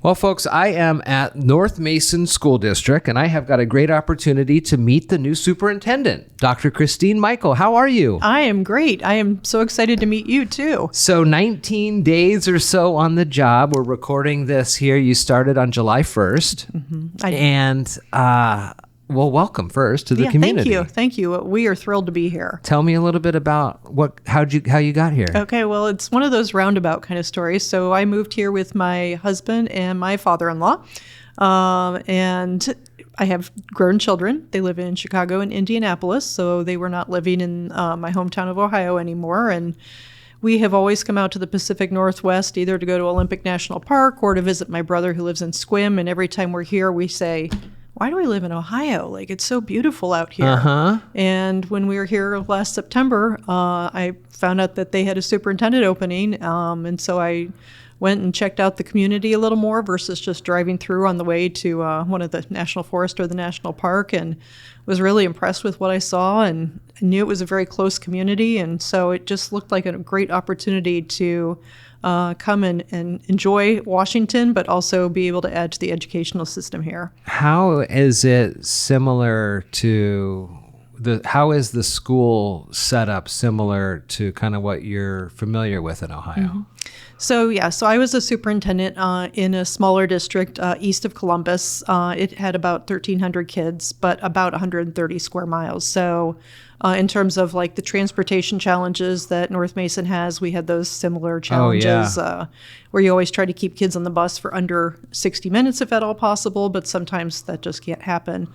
Well, folks, I am at North Mason School District, and I have got a great opportunity to meet the new superintendent, Dr. Kristine Michael. How are you? I am great. I am so excited to meet you, too. So 19 days or so on the job. We're recording this here. You started on July 1st. And, well, welcome first to the community. Thank you. We are thrilled to be here. Tell me a little bit about how you got here. Okay, well, it's one of those roundabout kind of stories. So I moved here with my husband and my father-in-law, and I have grown children. They live in Chicago and Indianapolis, so they were not living in my hometown of Ohio anymore. And we have always come out to the Pacific Northwest, either to go to Olympic National Park or to visit my brother who lives in Sequim. And every time we're here, we say, why do we live in Ohio? Like, it's so beautiful out here. Uh-huh. And when we were here last September, I found out that they had a superintendent opening. And so I went and checked out the community a little more versus just driving through on the way to one of the national forest or the national park, and was really impressed with what I saw, and I knew it was a very close community. And so it just looked like a great opportunity to come and enjoy Washington, but also be able to add to the educational system here. How is it similar to how is the school setup similar to kind of what you're familiar with in Ohio? Mm-hmm. So I was a superintendent in a smaller district east of Columbus. It had about 1,300 kids, but about 130 square miles. So in terms of like the transportation challenges that North Mason has, we had those similar challenges where you always try to keep kids on the bus for under 60 minutes if at all possible, but sometimes that just can't happen.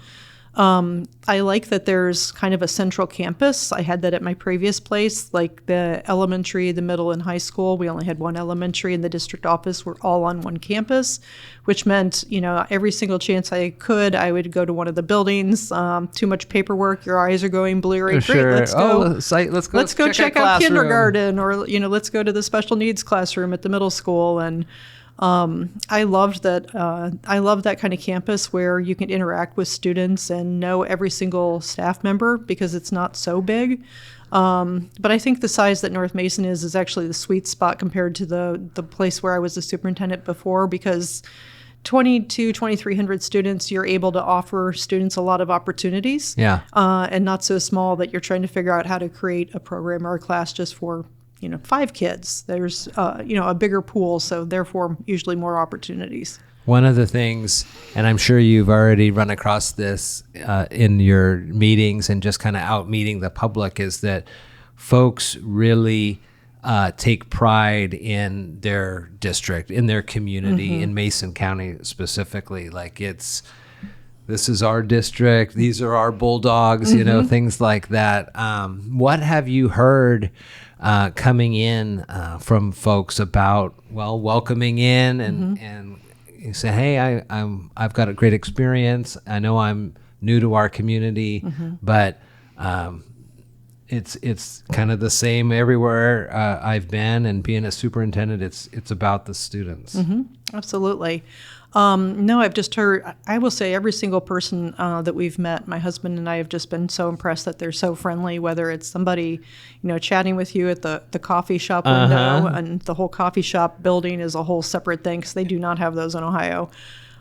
I like that there's kind of a central campus. I had that at my previous place, like the elementary, the middle, and high school. We only had one elementary, and the district office were all on one campus, which meant, every single chance I could, I would go to one of the buildings. Too much paperwork, your eyes are going blurry. Sure. Great, let's go. Let's go check out kindergarten, or let's go to the special needs classroom at the middle school. And I loved that. I love that kind of campus where you can interact with students and know every single staff member because it's not so big. But I think the size that North Mason is actually the sweet spot compared to the place where I was a superintendent before, because 2,300 students, you're able to offer students a lot of opportunities. Yeah. And not so small that you're trying to figure out how to create a program or a class just for 5 kids. There's, a bigger pool, so therefore usually more opportunities. One of the things, and I'm sure you've already run across this in your meetings and just kind of out meeting the public, is that folks really take pride in their district, in their community, in Mason County specifically. Like this is our district, these are our Bulldogs, things like that. What have you heard coming in from folks about, welcoming in and you say, hey, I've got a great experience. I know I'm new to our community, but it's kind of the same everywhere I've been, and being a superintendent, it's about the students. Absolutely. No, I've just heard, I will say every single person that we've met, my husband and I have just been so impressed that they're so friendly, whether it's somebody, chatting with you at the coffee shop window, and the whole coffee shop building is a whole separate thing because they do not have those in Ohio,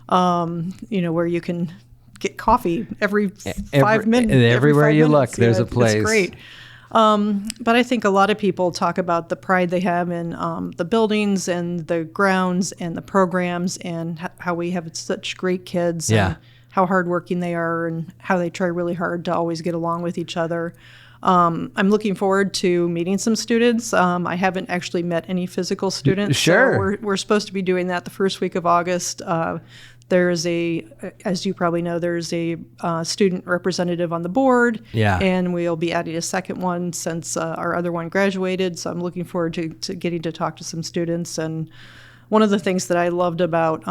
where you can get coffee every 5 minutes. Everywhere you look, there's a place. It's great. But I think a lot of people talk about the pride they have in the buildings and the grounds and the programs, and how we have such great kids, and how hardworking they are, and how they try really hard to always get along with each other. I'm looking forward to meeting some students. I haven't actually met any physical students. Sure. So we're supposed to be doing that the first week of August. There's as you probably know, there's a student representative on the board, and we'll be adding a second one since our other one graduated. So I'm looking forward to getting to talk to some students. And one of the things that I loved about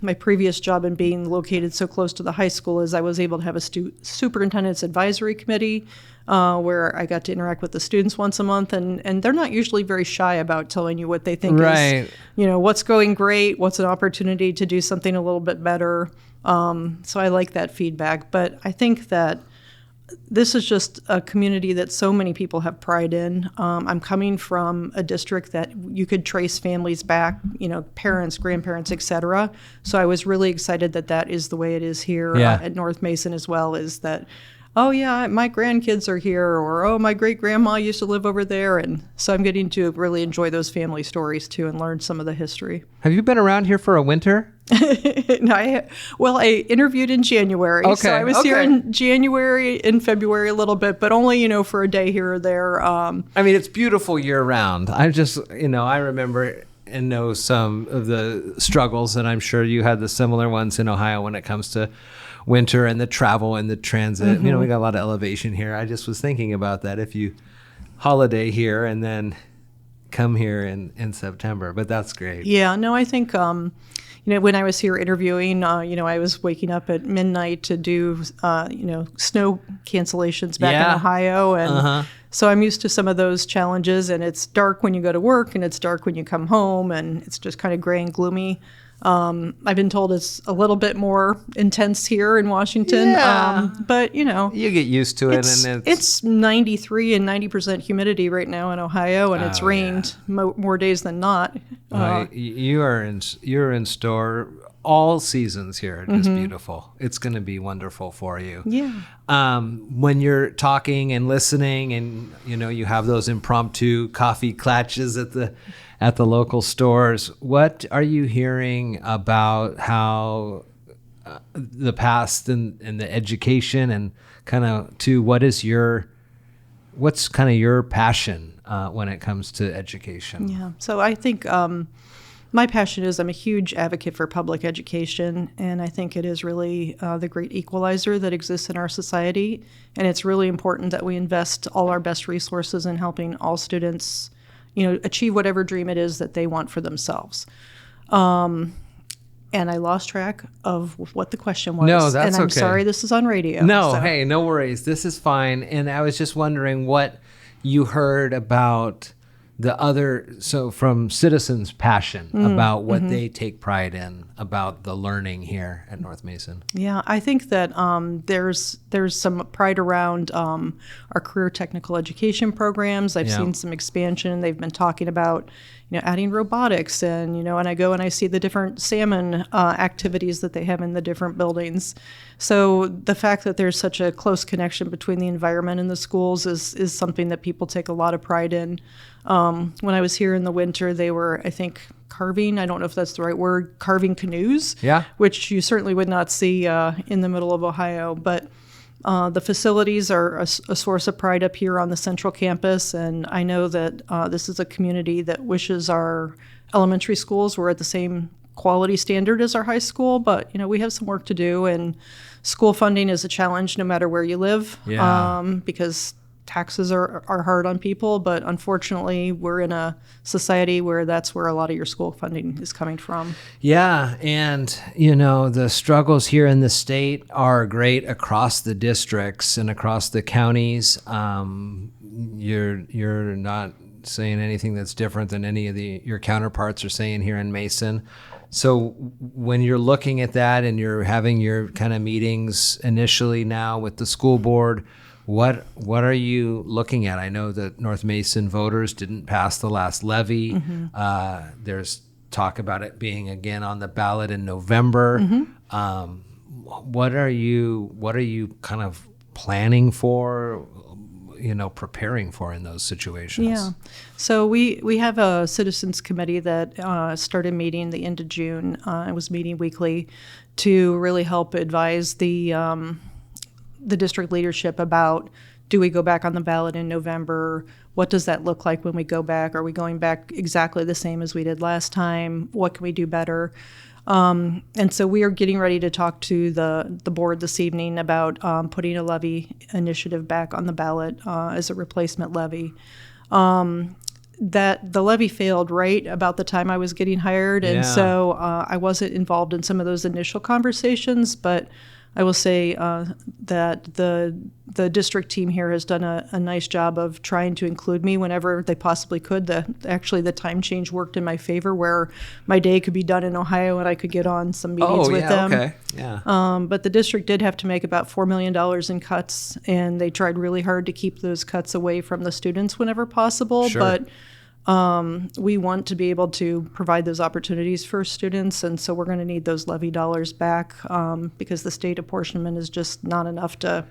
my previous job and being located so close to the high school is I was able to have a superintendent's advisory committee where I got to interact with the students once a month, and they're not usually very shy about telling you what they think is, what's going great, what's an opportunity to do something a little bit better. So I like that feedback. But I think that this is just a community that so many people have pride in. I'm coming from a district that you could trace families back, parents, grandparents, etc. So I was really excited that is the way it is here at North Mason as well, is that, oh yeah, my grandkids are here, or oh, my great-grandma used to live over there. And so I'm getting to really enjoy those family stories too and learn some of the history. Have you been around here for a winter? I interviewed in January. Okay, so I was here in January and February a little bit, but only, for a day here or there. I mean, it's beautiful year round. I just, I remember and know some of the struggles, and I'm sure you had the similar ones in Ohio when it comes to winter and the travel and the transit. Mm-hmm. We got a lot of elevation here. I just was thinking about that if you holiday here and then come here in September, but that's great. Yeah, no, I think, when I was here interviewing, I was waking up at midnight to do, snow cancellations back in Ohio. And so I'm used to some of those challenges, and it's dark when you go to work and it's dark when you come home, and it's just kind of gray and gloomy. I've been told it's a little bit more intense here in Washington, but you get used to it, and it's 93 and 90% humidity right now in Ohio, and it's rained more days than not. You're in store all seasons here. Just beautiful. It's going to be wonderful for you. Yeah. When you're talking and listening, and you have those impromptu coffee clatches at the local stores, what are you hearing about how the past and the education, and kind of to what's kind of your passion when it comes to education? Yeah. So I think my passion is I'm a huge advocate for public education, and I think it is really the great equalizer that exists in our society, and it's really important that we invest all our best resources in helping all students achieve whatever dream it is that they want for themselves. And I lost track of what the question was. No, that's okay. And I'm sorry this is on radio. No, hey, no worries. This is fine. And I was just wondering what you heard about from citizens' passion about what they take pride in about the learning here at North Mason. Yeah, I think that there's some pride around our career technical education programs. I've seen some expansion. They've been talking about adding robotics, and and I go and I see the different salmon activities that they have in the different buildings. So the fact that there's such a close connection between the environment and the schools is something that people take a lot of pride in. When I was here in the winter, they were, I think, carving, I don't know if that's the right word, carving canoes, which you certainly would not see in the middle of Ohio. But the facilities are a source of pride up here on the central campus, and I know that this is a community that wishes our elementary schools were at the same quality standard as our high school, but we have some work to do, and school funding is a challenge no matter where you live, because taxes are hard on people, but unfortunately we're in a society where that's where a lot of your school funding is coming from. Yeah, and the struggles here in the state are great across the districts and across the counties. You're not saying anything that's different than any of your counterparts are saying here in Mason. So when you're looking at that and you're having your kind of meetings initially now with the school board, what are you looking at? I know that North Mason voters didn't pass the last levy. There's talk about it being again on the ballot in November. What are you kind of planning for? Preparing for in those situations? Yeah. So we have a citizens committee that started meeting the end of June. It was meeting weekly to really help advise the district leadership about, do we go back on the ballot in November? What does that look like when we go back? Are we going back exactly the same as we did last time? What can we do better? And so we are getting ready to talk to the board this evening about putting a levy initiative back on the ballot as a replacement levy. That the levy failed right about the time I was getting hired, and so I wasn't involved in some of those initial conversations, but I will say that the district team here has done a nice job of trying to include me whenever they possibly could. Actually, the time change worked in my favor, where my day could be done in Ohio and I could get on some meetings with them. Okay. Yeah. But the district did have to make about $4 million in cuts, and they tried really hard to keep those cuts away from the students whenever possible. Sure. But we want to be able to provide those opportunities for students, and so we're going to need those levy dollars back because the state apportionment is just not enough to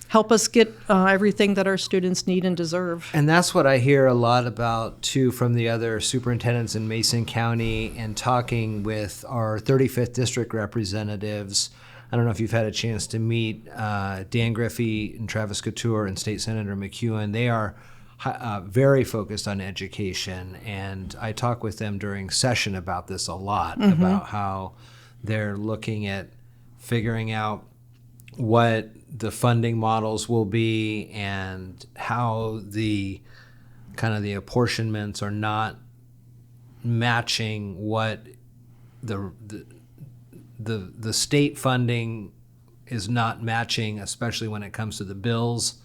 help us get everything that our students need and deserve. And that's what I hear a lot about, too, from the other superintendents in Mason County and talking with our 35th district representatives. I don't know if you've had a chance to meet Dan Griffey and Travis Couture and State Senator McEwen. They are very focused on education, and I talk with them during session about this a lot, about how they're looking at figuring out what the funding models will be and how the kind of the apportionments are not matching what the state funding is not matching, especially when it comes to the bills.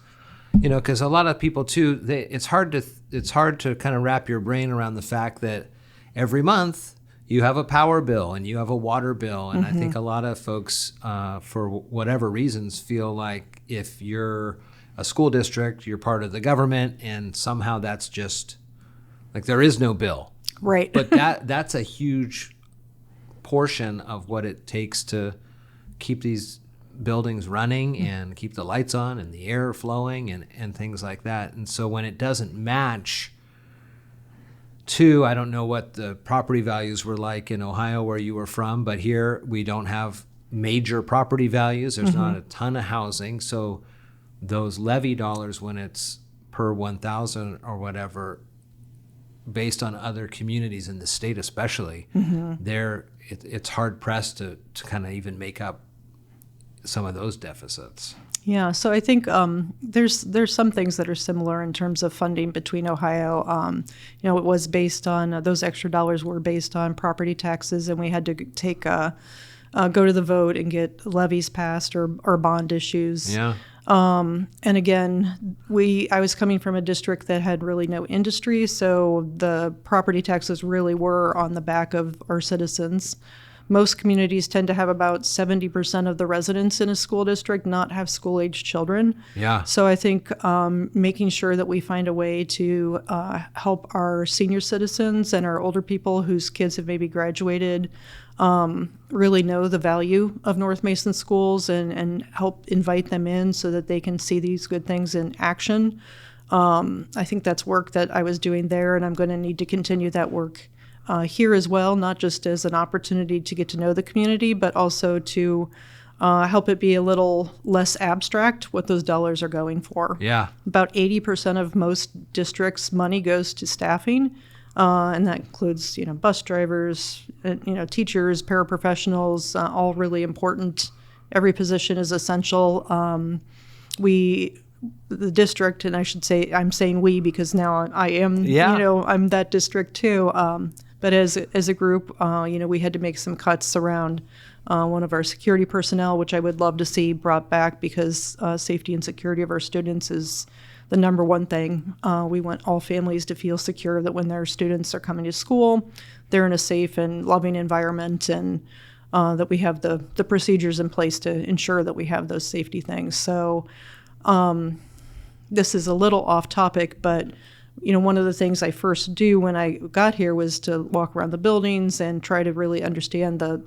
You know, because a lot of people too, it's hard to kind of wrap your brain around the fact that every month you have a power bill and you have a water bill, and I think a lot of folks, for whatever reasons, feel like if you're a school district, you're part of the government, and somehow that's just like there is no bill. Right. But that's a huge portion of what it takes to keep these buildings running and keep the lights on and the air flowing and things like that. And so when it doesn't match, too, I don't know what the property values were like in Ohio where you were from, but here we don't have major property values. There's not a ton of housing. So those levy dollars, when it's per 1,000 or whatever, based on other communities in the state especially, it's hard pressed to kind of even make up some of those deficits. Yeah, so I think there's some things that are similar in terms of funding between Ohio. It was based on those extra dollars were based on property taxes, and we had to go to the vote and get levies passed or bond issues. Yeah. And again, I was coming from a district that had really no industry, so the property taxes really were on the back of our citizens. Most communities tend to have about 70% of the residents in a school district not have school-aged children. Yeah. So I think making sure that we find a way to help our senior citizens and our older people whose kids have maybe graduated really know the value of North Mason schools and help invite them in so that they can see these good things in action. I think that's work that I was doing there, and I'm going to need to continue that work here as well, not just as an opportunity to get to know the community, but also to help it be a little less abstract what those dollars are going for. Yeah. About 80% of most districts' money goes to staffing, and that includes, bus drivers, teachers, paraprofessionals, all really important. Every position is essential. The district, and I should say, I'm saying we because now I am, I'm that district too. But as a group, we had to make some cuts around one of our security personnel, which I would love to see brought back because safety and security of our students is the number one thing. We want all families to feel secure that when their students are coming to school, they're in a safe and loving environment, and that we have the procedures in place to ensure that we have those safety things. So this is a little off topic, but one of the things I first do when I got here was to walk around the buildings and try to really understand the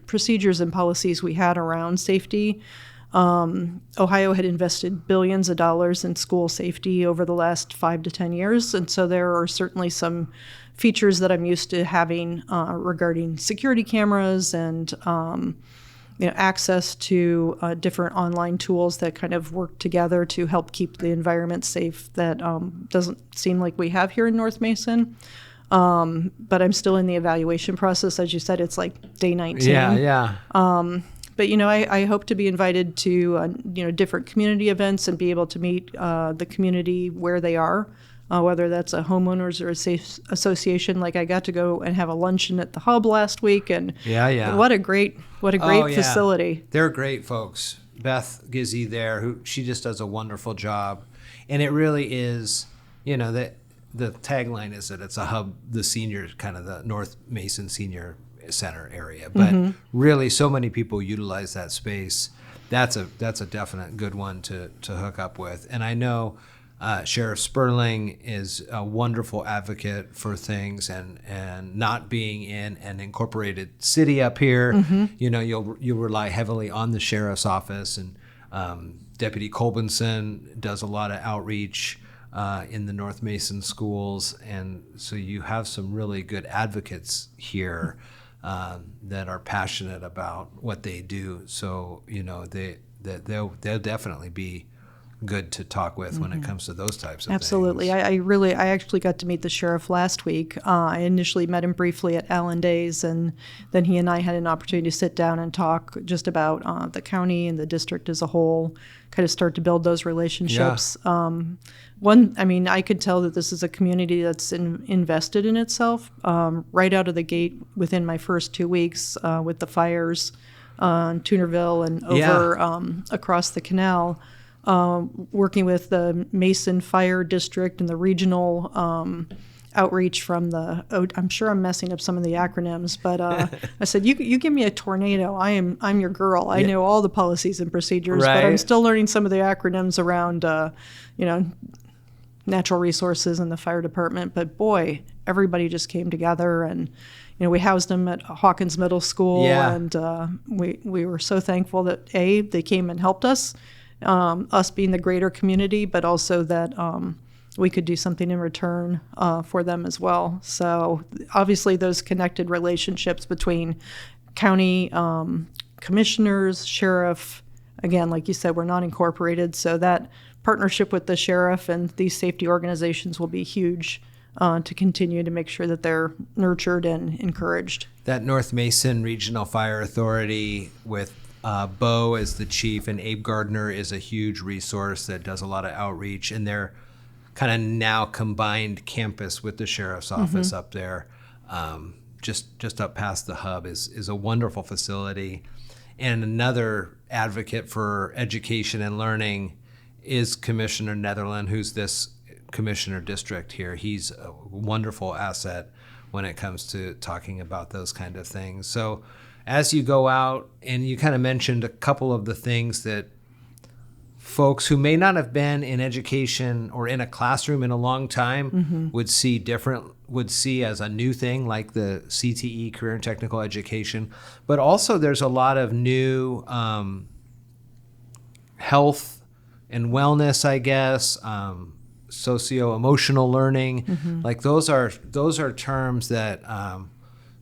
procedures and policies we had around safety. Ohio had invested billions of dollars in school safety over the last 5 to 10 years, and so there are certainly some features that I'm used to having regarding security cameras and access to different online tools that kind of work together to help keep the environment safe that doesn't seem like we have here in North Mason. But I'm still in the evaluation process. As you said, it's like day 19. Yeah. But, I hope to be invited to, different community events and be able to meet the community where they are. whether that's a homeowners or a safe association. Like I got to go and have a luncheon at the hub last week, and what a great facility. They're great folks. Beth Gizzy there, she just does a wonderful job, and it really is, the tagline is that it's a hub, the senior, kind of the North Mason Senior Center area, but really so many people utilize that space. That's a definite good one to hook up with. And I know Sheriff Sperling is a wonderful advocate for things, and not being in an incorporated city up here, you'll rely heavily on the sheriff's office, and Deputy Colbinson does a lot of outreach in the North Mason schools, and so you have some really good advocates here that are passionate about what they do. So they'll definitely be good to talk with when it comes to those types of Absolutely. things. I actually got to meet the sheriff last week. I initially met him briefly at Allen Days, and then he and I had an opportunity to sit down and talk just about the county and the district as a whole, kind of start to build those relationships. I could tell that this is a community that's invested in itself right out of the gate within my first 2 weeks with the fires in Toonerville and over across the canal. Working with the Mason Fire District and the regional outreach from I'm sure I'm messing up some of the acronyms, but I said, you give me a tornado, I'm your girl. I know all the policies and procedures, but I'm still learning some of the acronyms around, natural resources and the fire department. But boy, everybody just came together, and we housed them at Hawkins Middle School, and we were so thankful that they came and helped us. Us being the greater community, but also that we could do something in return for them as well. So obviously those connected relationships between county commissioners, sheriff, again, like you said, we're not incorporated, so that partnership with the sheriff and these safety organizations will be huge to continue to make sure that they're nurtured and encouraged. That North Mason Regional Fire Authority with Bo as the chief, and Abe Gardner is a huge resource that does a lot of outreach, and they're kind of now combined campus with the sheriff's office up there, just up past the hub is a wonderful facility. And another advocate for education and learning is Commissioner Netherland, who's this commissioner district here. He's a wonderful asset when it comes to talking about those kind of things. So as you go out, and you kind of mentioned a couple of the things that folks who may not have been in education or in a classroom in a long time would see as a new thing, like the CTE, career and technical education. But also there's a lot of new health and wellness, I guess, socio-emotional learning. Like those are terms that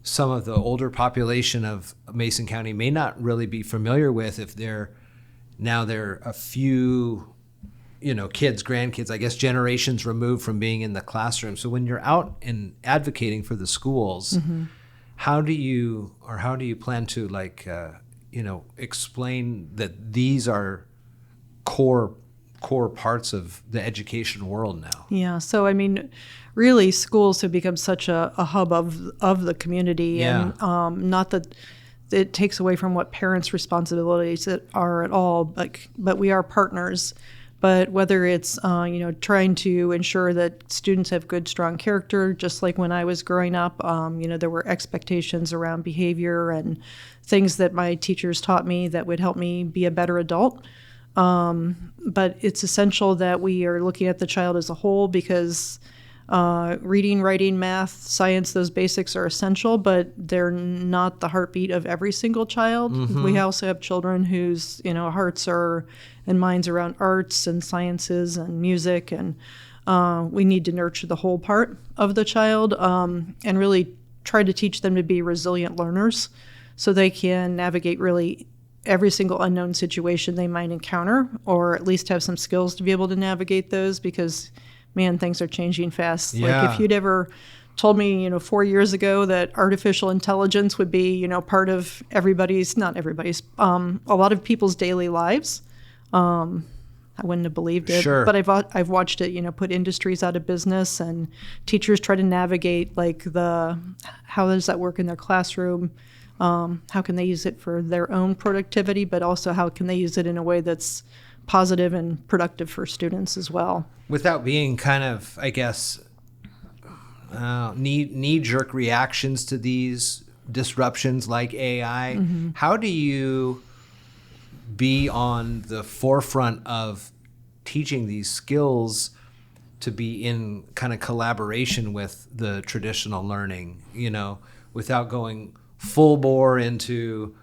some of the older population of Mason County may not really be familiar with if they're a few, kids, grandkids, I guess generations removed from being in the classroom. So when you're out and advocating for the schools, how do you plan to explain that these are core parts of the education world now? Yeah. So, really schools have become such a hub of the community, and not that it takes away from what parents' responsibilities are at all, but we are partners. But whether it's trying to ensure that students have good, strong character, just like when I was growing up, there were expectations around behavior and things that my teachers taught me that would help me be a better adult. But it's essential that we are looking at the child as a whole, because reading, writing, math, science, those basics are essential, but they're not the heartbeat of every single child. We also have children whose hearts and minds around arts and sciences and music, and we need to nurture the whole part of the child, and really try to teach them to be resilient learners so they can navigate really every single unknown situation they might encounter, or at least have some skills to be able to navigate those, because man, things are changing fast. Yeah. Like if you'd ever told me, 4 years ago that artificial intelligence would be, part of not everybody's, a lot of people's daily lives, I wouldn't have believed it. Sure. But I've watched it, put industries out of business, and teachers try to navigate like how does that work in their classroom? How can they use it for their own productivity, but also how can they use it in a way that's positive and productive for students as well? Without being kind of, I guess, knee-jerk reactions to these disruptions like AI, how do you be on the forefront of teaching these skills to be in kind of collaboration with the traditional learning, without going full bore into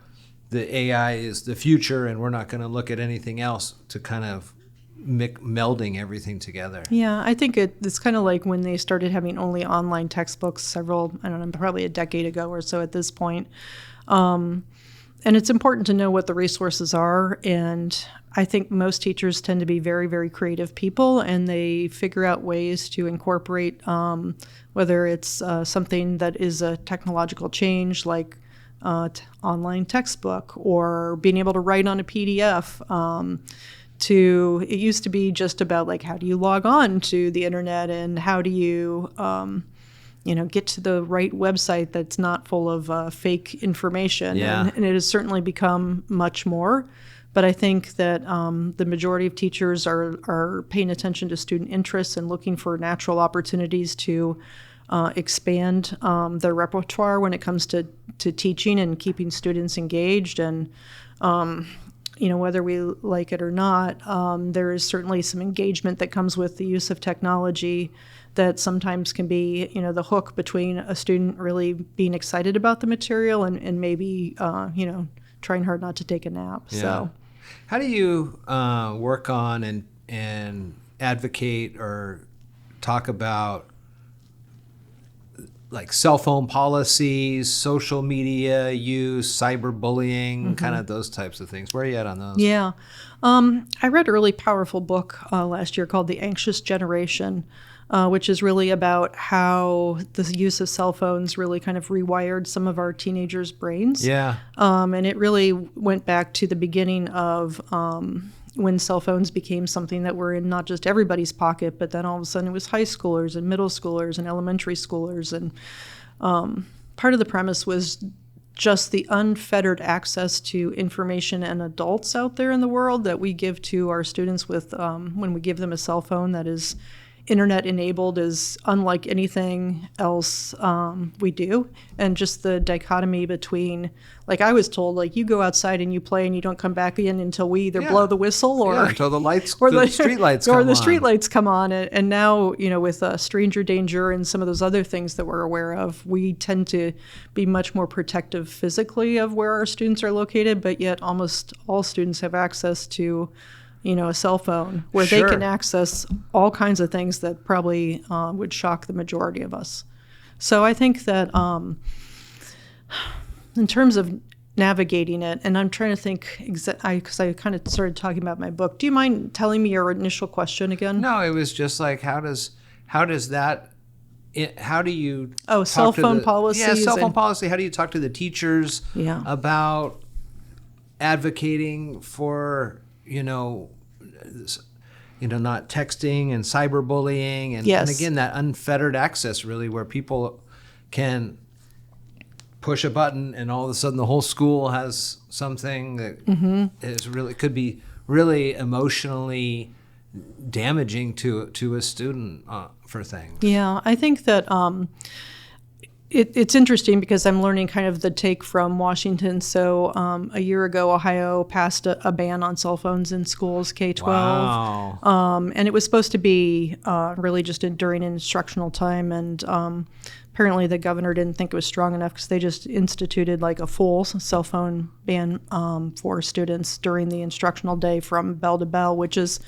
the AI is the future and we're not going to look at anything else, to kind of melding everything together? Yeah, I think it's kind of like when they started having only online textbooks probably a decade ago or so at this point. And it's important to know what the resources are. And I think most teachers tend to be very, very creative people, and they figure out ways to incorporate, whether it's something that is a technological change like online textbook, or being able to write on a PDF. It used to be just about like, how do you log on to the internet, and how do you get to the right website that's not full of fake information. Yeah. And it has certainly become much more. But I think that the majority of teachers are paying attention to student interests and looking for natural opportunities to expand their repertoire when it comes to teaching and keeping students engaged. And whether we like it or not, there is certainly some engagement that comes with the use of technology that sometimes can be, the hook between a student really being excited about the material and maybe, trying hard not to take a nap. Yeah. So, how do you work on and advocate or talk about like cell phone policies, social media use, cyberbullying, kind of those types of things? Where are you at on those? Yeah. I read a really powerful book last year called The Anxious Generation, which is really about how the use of cell phones really kind of rewired some of our teenagers' brains. Yeah. And it really went back to the beginning of when cell phones became something that were in not just everybody's pocket, but then all of a sudden it was high schoolers and middle schoolers and elementary schoolers. And part of the premise was just the unfettered access to information and adults out there in the world that we give to our students with when we give them a cell phone that is internet enabled is unlike anything else we do. And just the dichotomy between, like I was told, like you go outside and you play and you don't come back in until we either blow the whistle or until the lights or the street lights come or the on. street lights come on. And now, with stranger danger and some of those other things that we're aware of, we tend to be much more protective physically of where our students are located, but yet almost all students have access to a cell phone where Sure. they can access all kinds of things that probably would shock the majority of us. So I think that in terms of navigating it, and I'm trying to think, because I kind of started talking about my book. Do you mind telling me your initial question again? No, it was just like, how do you cell phone policies. Yeah, cell phone policy. How do you talk to the teachers about advocating for not texting and cyberbullying and again that unfettered access, really, where people can push a button and all of a sudden the whole school has something that is really could be really emotionally damaging to a student for things. Yeah, I think that it's interesting because I'm learning kind of the take from Washington. So a year ago, Ohio passed a ban on cell phones in schools, K-12. Wow. And it was supposed to be really just during instructional time. And apparently the governor didn't think it was strong enough because they just instituted like a full cell phone ban for students during the instructional day from bell to bell, which is,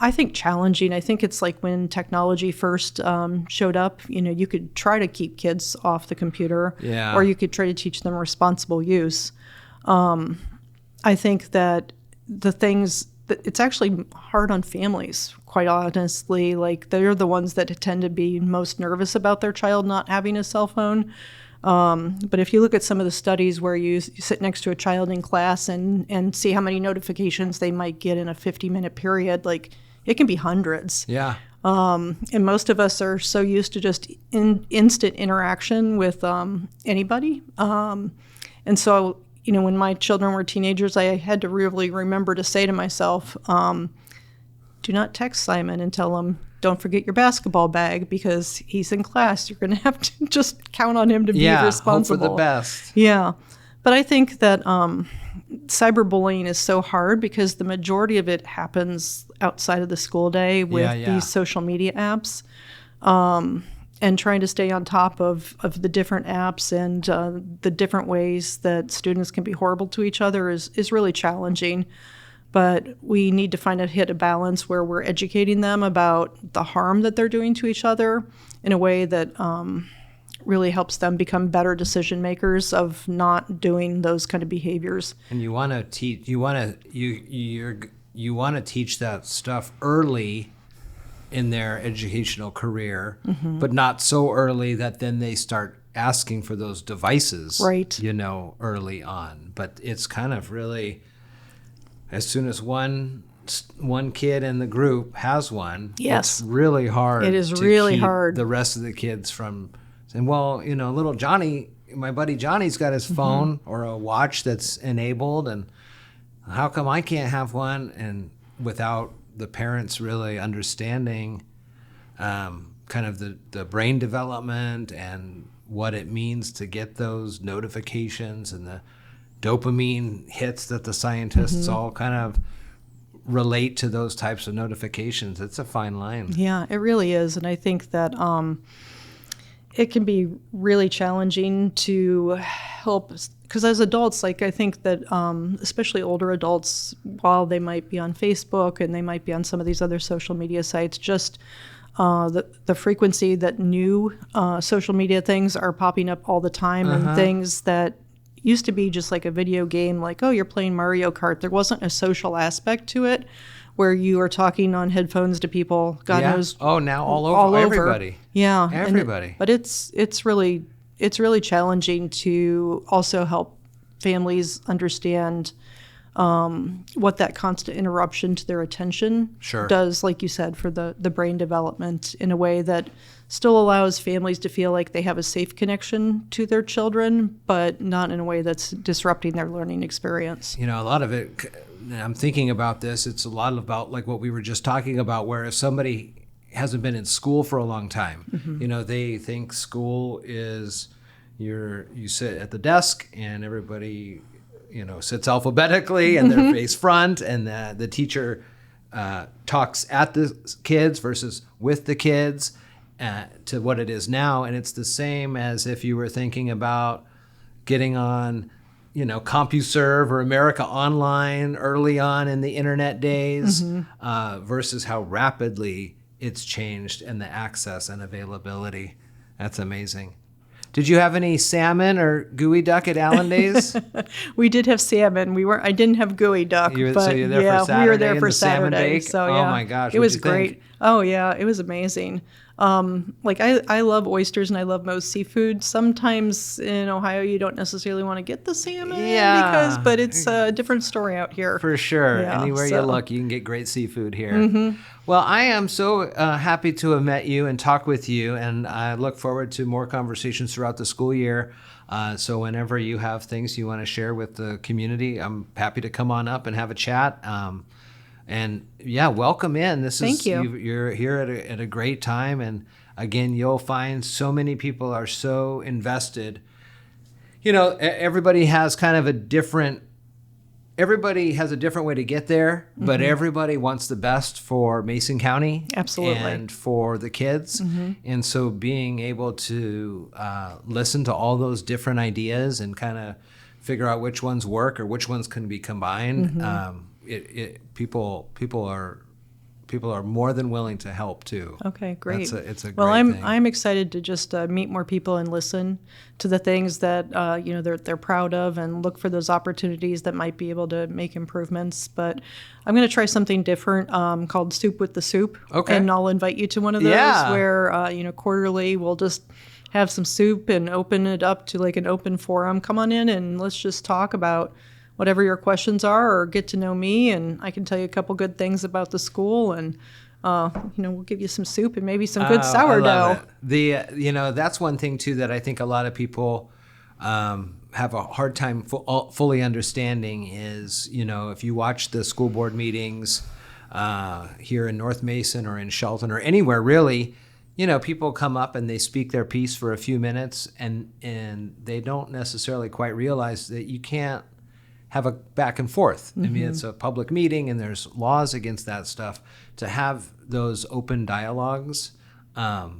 I think, challenging. I think it's like when technology first showed up, you could try to keep kids off the computer, or you could try to teach them responsible use. I think that it's actually hard on families, quite honestly. Like, they're the ones that tend to be most nervous about their child not having a cell phone. But if you look at some of the studies where you sit next to a child in class and see how many notifications they might get in a 50-minute period, like it can be hundreds. Yeah. And most of us are so used to just instant interaction with anybody. And so, when my children were teenagers, I had to really remember to say to myself, do not text Simon and tell him, don't forget your basketball bag because he's in class. You're going to have to just count on him to be responsible. Hope for the best. Yeah. But I think that cyberbullying is so hard because the majority of it happens outside of the school day with these social media apps. And trying to stay on top of the different apps and the different ways that students can be horrible to each other is really challenging. But we need to hit a balance where we're educating them about the harm that they're doing to each other in a way that really helps them become better decision makers of not doing those kind of behaviors. And you want to teach that stuff early in their educational career, but not so early that then they start asking for those devices, right? Early on. But it's kind of really, as soon as one kid in the group has one, it's really hard. It is really hard. The rest of the kids from saying, well, little Johnny, my buddy Johnny's got his phone or a watch that's enabled, and how come I can't have one? And without the parents really understanding kind of the brain development and what it means to get those notifications and the dopamine hits that the scientists all kind of relate to those types of notifications. It's a fine line. Yeah, it really is. And I think that it can be really challenging to help, because as adults, I think that especially older adults, while they might be on Facebook and they might be on some of these other social media sites, just the frequency that new social media things are popping up all the time and things that used to be just like a video game, like, oh, you're playing Mario Kart. There wasn't a social aspect to it where you are talking on headphones to people, God knows. Oh, now all over. Everybody. Yeah. Everybody. But it's really challenging to also help families understand what that constant interruption to their attention does, like you said, for the brain development in a way that still allows families to feel like they have a safe connection to their children, but not in a way that's disrupting their learning experience. A lot of it, I'm thinking about this, it's a lot about like what we were just talking about, where if somebody hasn't been in school for a long time, they think school is you sit at the desk and everybody sits alphabetically and they're face front, and the teacher talks at the kids versus with the kids, to what it is now. And it's the same as if you were thinking about getting on CompuServe or America Online early on in the internet days, versus how rapidly it's changed and the access and availability. That's amazing. Did you have any salmon or gooey duck at Allendale's? We did have salmon. I didn't have gooey duck, so but you're there for Saturday, we were there for the salmon Saturday. bake? So oh my gosh, it was what'd you great. think? Oh yeah, it was amazing. I love oysters and I love most seafood. Sometimes in Ohio you don't necessarily want to get the salmon, but it's a different story out here. For sure. Yeah, Anywhere you look, you can get great seafood here. Well, I am so happy to have met you and talk with you, and I look forward to more conversations throughout the school year. So whenever you have things you want to share with the community, I'm happy to come on up and have a chat. And welcome in. Thank you. You're here at a great time. And again, you'll find so many people are so invested. Everybody has kind of a different way to get there, but everybody wants the best for Mason County. Absolutely. And for the kids. And so being able to listen to all those different ideas and kind of figure out which ones work or which ones can be combined, people are more than willing to help too. Okay, great. It's a great thing. I'm excited to just meet more people and listen to the things that they're proud of, and look for those opportunities that might be able to make improvements. But I'm going to try something different called Soup with the Soup. Okay. And I'll invite you to one of those where quarterly we'll just have some soup and open it up to like an open forum. Come on in and let's just talk about whatever your questions are, or get to know me, and I can tell you a couple good things about the school, and we'll give you some soup and maybe some good sourdough. I love it. That's one thing too that I think a lot of people have a hard time fully understanding is, if you watch the school board meetings here in North Mason or in Shelton or anywhere really, people come up and they speak their piece for a few minutes, and they don't necessarily quite realize that you can't have a back and forth. I mean, it's a public meeting and there's laws against that stuff. To have those open dialogues, the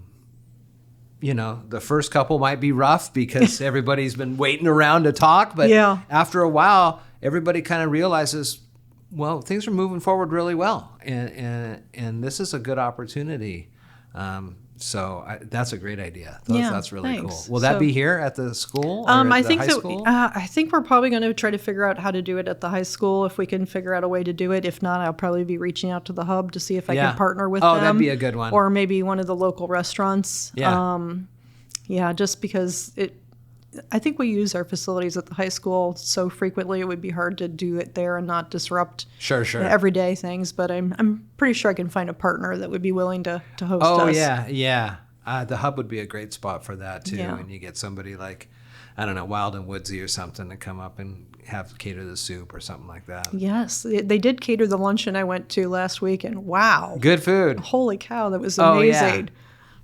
first couple might be rough because everybody's been waiting around to talk, but after a while, everybody kind of realizes, well, things are moving forward really well, and this is a good opportunity. So that's a great idea. That's really thanks. cool. Will that be here at the school? Or I the think high so. school? I think we're probably going to try to figure out how to do it at the high school if we can figure out a way to do it. If not, I'll probably be reaching out to the hub to see if I can partner with them. Oh, that'd be a good one. Or maybe one of the local restaurants. Yeah. Just because I think we use our facilities at the high school so frequently, it would be hard to do it there and not disrupt Sure. everyday things. But I'm pretty sure I can find a partner that would be willing to host us. Oh, yeah. The hub would be a great spot for that, too. Yeah. And you get somebody like, I don't know, Wild and Woodsy or something to come up and cater the soup or something like that. Yes, they did cater the luncheon I went to last week, and wow. Good food. Holy cow, that was amazing. Oh, yeah.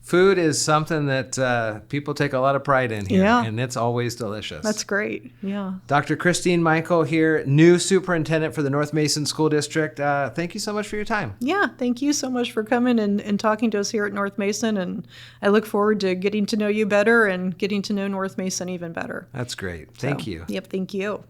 Food is something that people take a lot of pride in here, and it's always delicious. That's great, yeah. Dr. Kristine Michael here, new superintendent for the North Mason School District. Thank you so much for your time. Yeah, thank you so much for coming and talking to us here at North Mason, and I look forward to getting to know you better and getting to know North Mason even better. That's great. Thank you. Yep, thank you.